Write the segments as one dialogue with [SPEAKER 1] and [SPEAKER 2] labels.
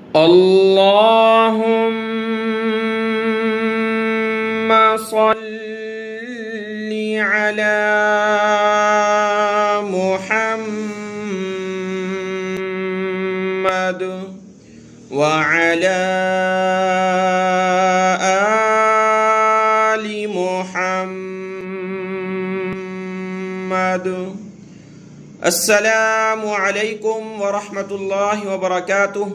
[SPEAKER 1] اللهم صل على محمد وعلى آل محمد। अस्सलामु अलैकुम वरहमतुल्लाहि वबरकातुह।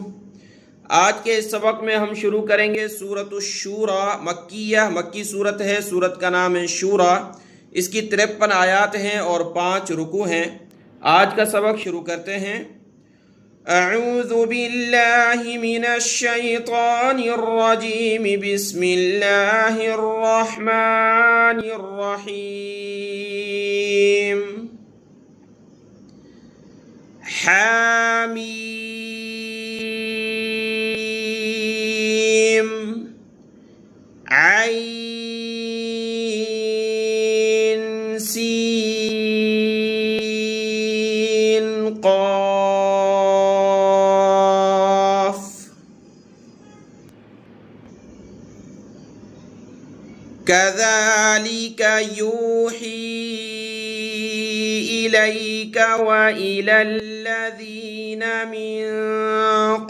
[SPEAKER 1] आज के इस सबक में हम शुरू करेंगे सूरतुश शूरा, मक्की सूरत है। सूरत का नाम है शूरा। इसकी 53 आयात हैं और 5 रुकू हैं। आज का सबक शुरू करते हैं। अऊज़ु बिल्लाहि मिनश शैतानिर रजीम, बिस्मिल्लाहिर रहमानिर रहीम। हामीम आइन सीन क़ाफ़। कज़ालिक यूही इलैक व इलल्लज़ीन मिन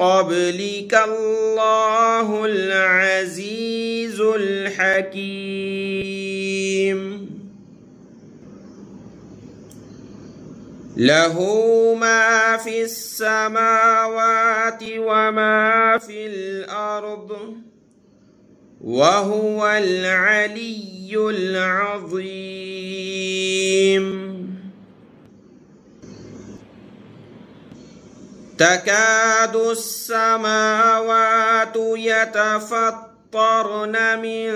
[SPEAKER 1] क़ब्लिक अल्लाहुल अज़ीज़ुल हकीम। लहू मा फ़िस समावाति व मा फ़िल अर्द वहुवल अलिय्युल अज़ीम। तकादु अस्समावातु यतफ़त्तरन मिन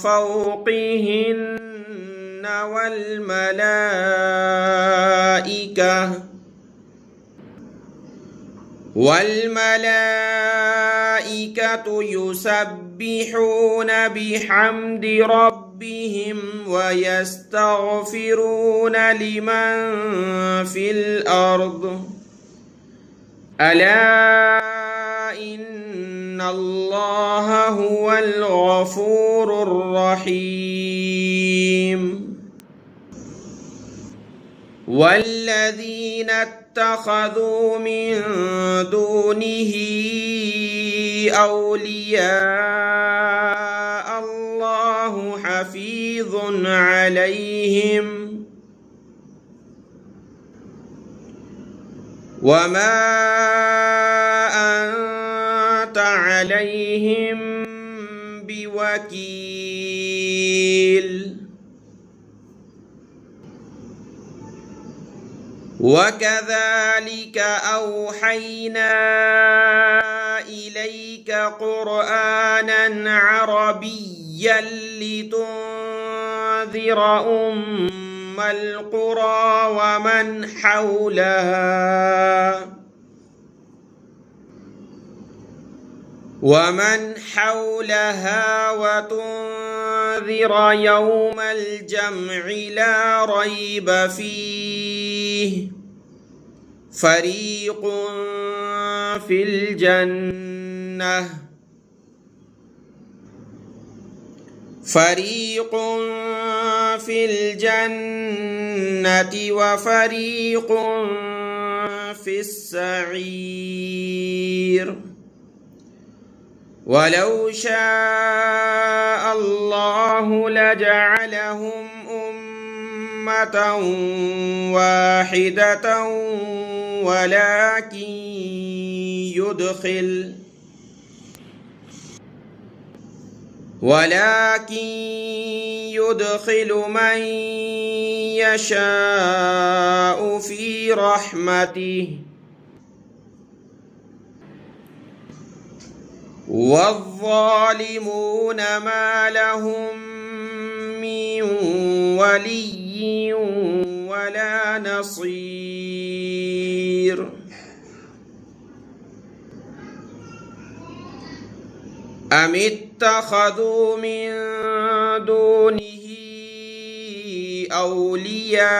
[SPEAKER 1] फ़ौक़िहिन्न वल्मलाइकतु युसब्बिहून बिहम्दि रब्बिहिम व यस्तग़फिरून लिमन फ़िल अर्द अला इन्नल्लाह हुवल गफ़ूरुर रहीम। वल्लज़ीन इत्तख़ज़ू मिन दूनिही औलिया अल्लाहु हफ़ीज़ुन अलैहिम वमा अन्त अलैहिम बिवकील। वकज़ालिक औहैना इलैक क़ुरआनन अरबिय्यन लितुन्ज़िर उम्मल क़ुरा वमन हौलहा वतुन्ज़िर यौमल जम्'i ला रैब फ़ीह फ़रीक़ुन फ़िल जन्नति व फ़रीक़ुन फ़िस सईर। वलौ शाअ अल्लाहु लजअलहुम उम्मतन वाहिदतन वलाकिन युदखिलु मन यशाअु फ़ी रहमतिहि वज़्ज़ालिमून मा लहुम मिन वलिय्यिन वला नसीर। अमित्तख़ज़ू मिन दूनिही औलिया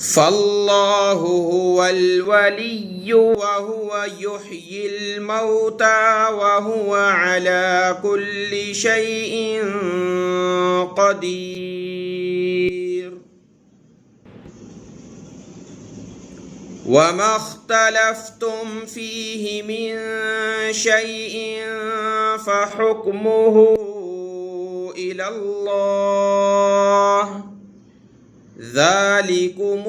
[SPEAKER 1] فالله هو الولي وهو يحيي الموتى وهو على كل شيء قدير. وما اختلفتم فيه من شيء فحكمه إلى الله. ذلكم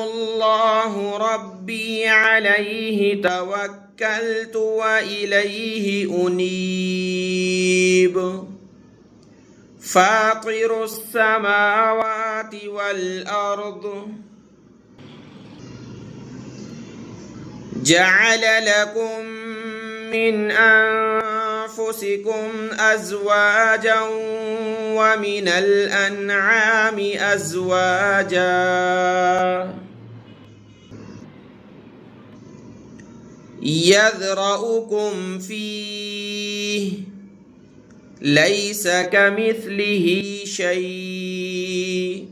[SPEAKER 1] الله ربي عليه توكلت وإليه أنيب. فاطر السماوات والأرض جعل لكم من أنفسكم أزواجا ومن الأنعام أزواجا يذرأكم فيه ليس كمثله شيء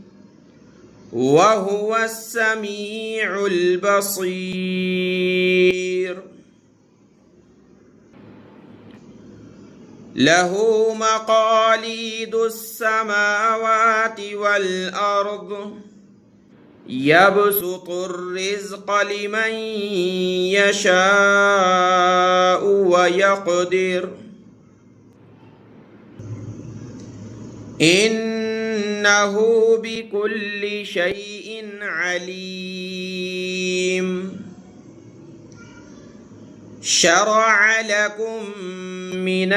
[SPEAKER 1] وهو السميع البصير. له مقاليد السماوات والأرض يبسط الرزق لمن يشاء ويقدر إنه بكل شيء عليم. شرع لكم من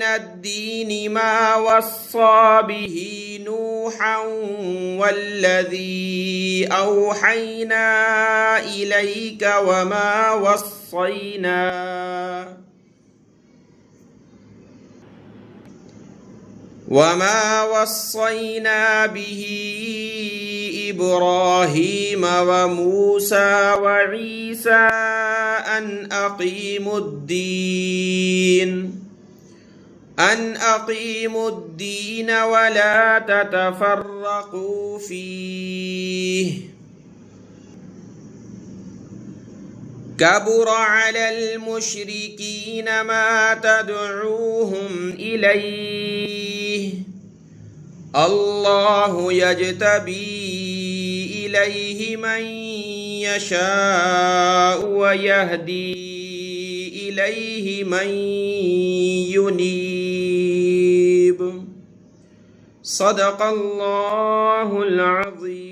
[SPEAKER 1] الدين ما وصى به نوحا والذي أوحينا إليك وما وصينا به إبراهيم وموسى وعيسى أن أقيموا الدين ولا تتفرقوا فيه. كبر على المشركين ما تدعوهم إليه. الله يجتبي إليه من يشاء ويهدي إليه من ينيب. صدق الله العظيم.